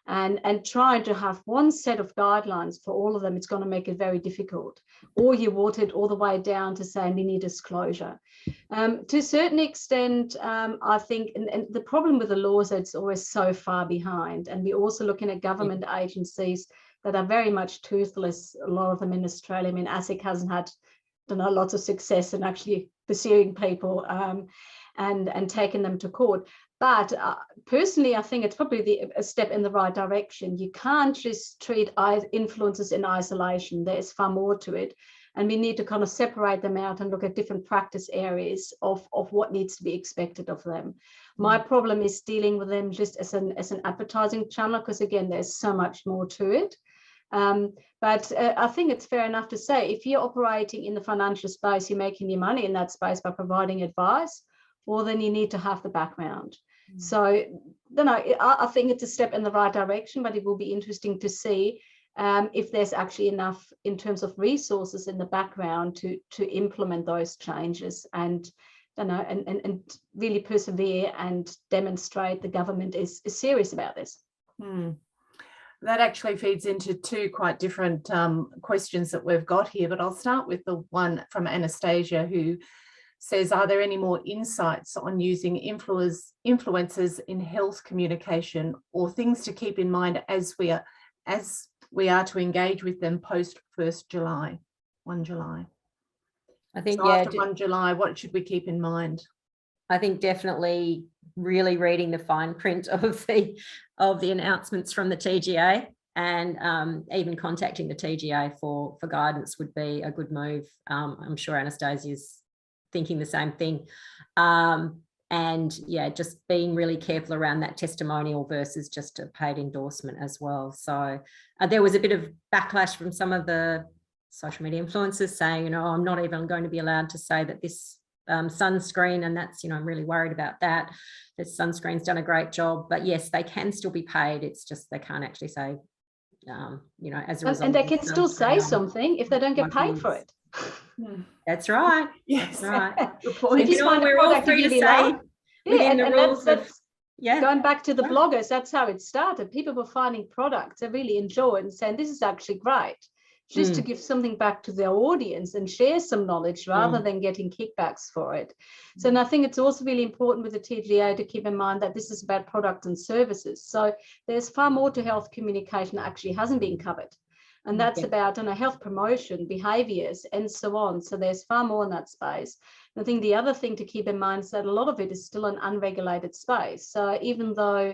And trying to have one set of guidelines for all of them, it's going to make it very difficult. Or you water it all the way down to say any disclosure. To a certain extent, I think, and the problem with the laws, it's always so far behind. And we're also looking at government agencies that are very much toothless, a lot of them in Australia. I mean, ASIC hasn't had, lots of success in actually pursuing people and taking them to court. But personally, I think it's probably a step in the right direction. You can't just treat influencers in isolation. There's far more to it. And we need to kind of separate them out and look at different practice areas of what needs to be expected of them. My problem is dealing with them just as an advertising channel, because again, there's so much more to it. But I think it's fair enough to say if you're operating in the financial space, you're making your money in that space by providing advice, well, then you need to have the background. So, I think it's a step in the right direction, but it will be interesting to see if there's actually enough in terms of resources in the background to implement those changes and really persevere and demonstrate the government is serious about this.
That actually feeds into two quite different questions that we've got here, but I'll start with the one from Anastasia, who says, are there any more insights on using influencers in health communication or things to keep in mind as we are to engage with them post 1 July? I think, so after 1 July, what should we keep in mind?
I think definitely really reading the fine print of the announcements from the TGA, and even contacting the TGA for guidance would be a good move. I'm sure Anastasia's thinking the same thing. And yeah, just being really careful around that testimonial versus just a paid endorsement as well. So there was a bit of backlash from some of the social media influencers saying, I'm not even going to be allowed to say that this sunscreen, and that's, I'm really worried about that. This sunscreen's done a great job, but yes, they can still be paid. It's just they can't actually say, as a result.
And they can still say something if they don't get paid for it.
That's right.
Yes.
That's right.
We're all free to say within the rules of, going back to the bloggers, that's how it started. People were finding products they really enjoyed and saying, this is actually great. just to give something back to their audience and share some knowledge rather than getting kickbacks for it. So, and I think it's also really important with the TGA to keep in mind that this is about product and services. So there's far more to health communication that actually hasn't been covered. And that's about health promotion, behaviours, and so on. So there's far more in that space. And I think the other thing to keep in mind is that a lot of it is still an unregulated space. So even though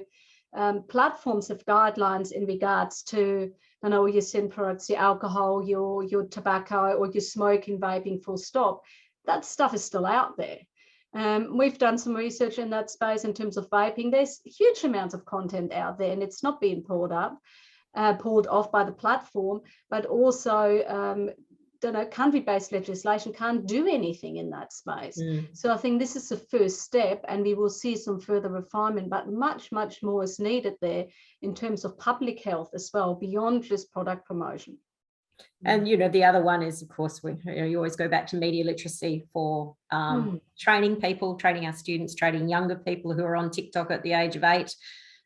platforms have guidelines in regards to, your sin products, your alcohol, your tobacco, or your smoking, vaping, full stop, that stuff is still out there. We've done some research in that space in terms of vaping. There's huge amounts of content out there, and it's not being pulled off by the platform, but also country-based legislation can't do anything in that space. So I think this is the first step, and we will see some further refinement, but much, much more is needed there in terms of public health as well, beyond just product promotion.
And, the other one is, of course, you always go back to media literacy for training people, training our students, training younger people who are on TikTok at the age of 8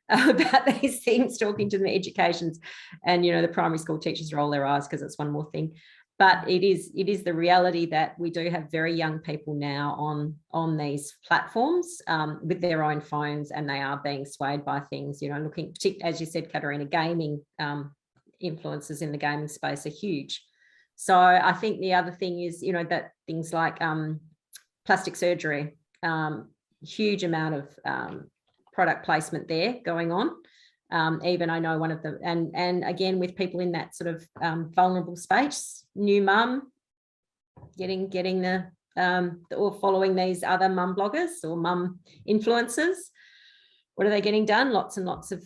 about these things, talking to the educations, and, the primary school teachers roll their eyes because it's one more thing. But it is the reality that we do have very young people now on these platforms with their own phones, and they are being swayed by things, looking, as you said, Katarina, gaming influences in the gaming space are huge. So I think the other thing is, that things like plastic surgery, huge amount of product placement there going on. Even I know one of them, and again with people in that sort of vulnerable space, new mum, getting the or following these other mum bloggers or mum influencers. What are they getting done? Lots and lots of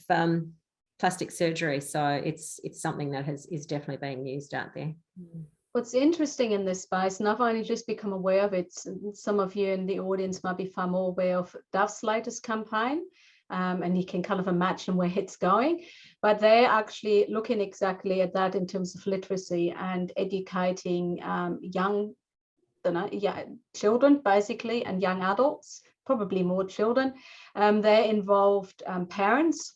plastic surgery. So it's something that is definitely being used out there.
What's interesting in this space, and I've only just become aware of it, some of you in the audience might be far more aware of Dove's latest campaign. And you can kind of imagine where it's going, but they're actually looking exactly at that in terms of literacy and educating young children, basically, and young adults, probably more children. They involved parents,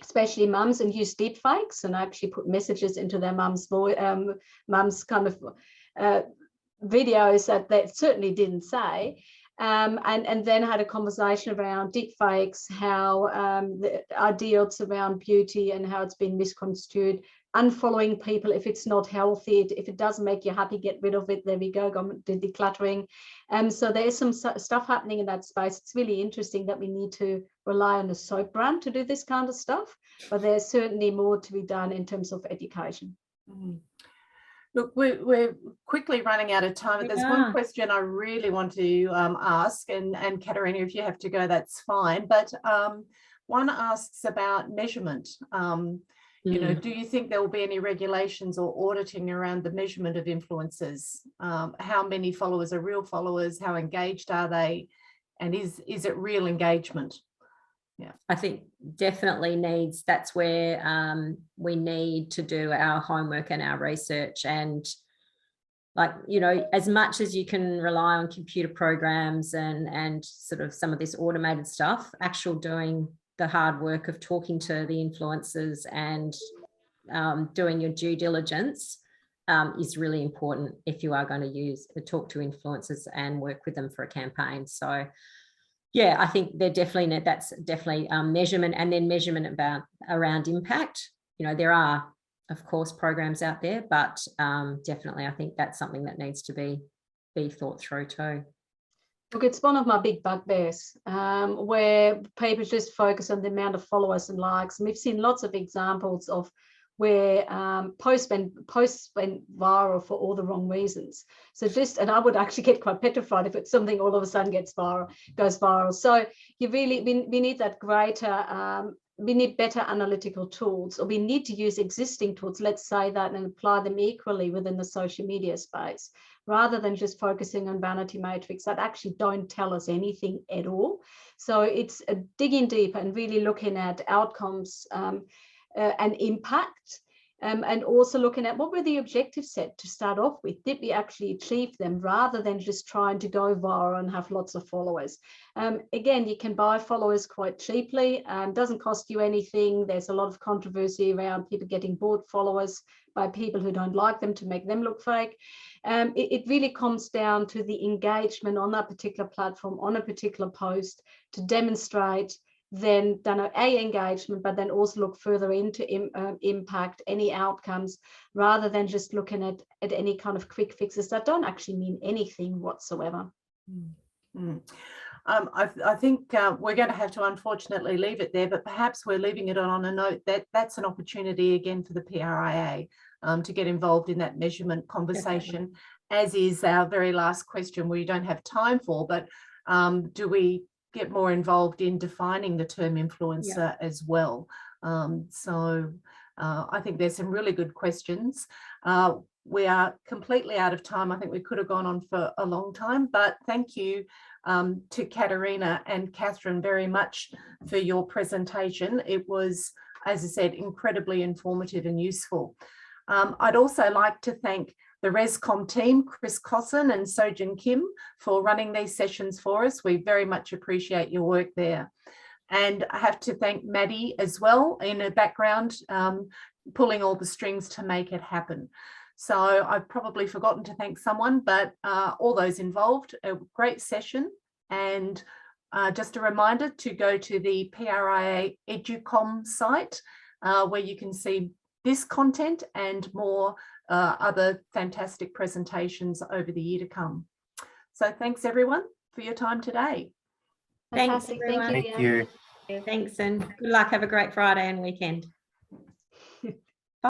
especially mums, and use deepfakes and actually put messages into their mum's kind of videos that they certainly didn't say. And then had a conversation around deepfakes, how the ideals around beauty and how it's been misconstrued, unfollowing people if it's not healthy, if it doesn't make you happy, get rid of it. There we go, decluttering. So there's some stuff happening in that space. It's really interesting that we need to rely on a soap brand to do this kind of stuff, but there's certainly more to be done in terms of education.
Look, we're quickly running out of time, but there's one question I really want to ask, and Katarina, if you have to go, that's fine. But one asks about measurement. Do you think there will be any regulations or auditing around the measurement of influencers? How many followers are real followers? How engaged are they? And is it real engagement? Yeah,
I think definitely that's where we need to do our homework and our research, and as much as you can rely on computer programs and sort of some of this automated stuff, actual doing the hard work of talking to the influencers and doing your due diligence is really important if you are going to talk to influencers and work with them for a campaign. So yeah, I think that's definitely measurement, and then measurement around impact. There are, of course, programs out there, but definitely I think that's something that needs to be thought through too.
Look, it's one of my big bugbears, where people just focus on the amount of followers and likes. And we've seen lots of examples of where posts went viral for all the wrong reasons. So and I would actually get quite petrified if it's something all of a sudden goes viral. So we need that greater, we need better analytical tools, or we need to use existing tools, let's say that, and apply them equally within the social media space, rather than just focusing on vanity metrics that actually don't tell us anything at all. So it's digging deeper and really looking at outcomes and impact, and also looking at what were the objectives set to start off with. Did we actually achieve them, rather than just trying to go viral and have lots of followers? Again, you can buy followers quite cheaply, doesn't cost you anything. There's a lot of controversy around people getting bought followers, by people who don't like them to make them look fake. It really comes down to the engagement on that particular platform, on a particular post, to demonstrate then engagement, but then also look further into impact, any outcomes, rather than just looking at any kind of quick fixes that don't actually mean anything whatsoever.
Mm. I think we're going to have to unfortunately leave it there, but perhaps we're leaving it on a note that that's an opportunity again for the PRIA to get involved in that measurement conversation, as is our very last question we don't have time for, but do we get more involved in defining the term influencer as well? I think there's some really good questions. We are completely out of time. I think we could have gone on for a long time, but thank you to Katerina and Catherine very much for your presentation. It was, as I said, incredibly informative and useful. I'd also like to thank the ResCom team, Chris Cosson and Sojin Kim, for running these sessions for us. We very much appreciate your work there. And I have to thank Maddie as well in the background, pulling all the strings to make it happen. So I've probably forgotten to thank someone, but all those involved, a great session. And just a reminder to go to the PRIA Educom site where you can see this content and more other fantastic presentations over the year to come. So thanks everyone for your time today.
Fantastic.
Thanks,
Thank you.
Thank you.
Thanks, and good luck. Have a great Friday and weekend.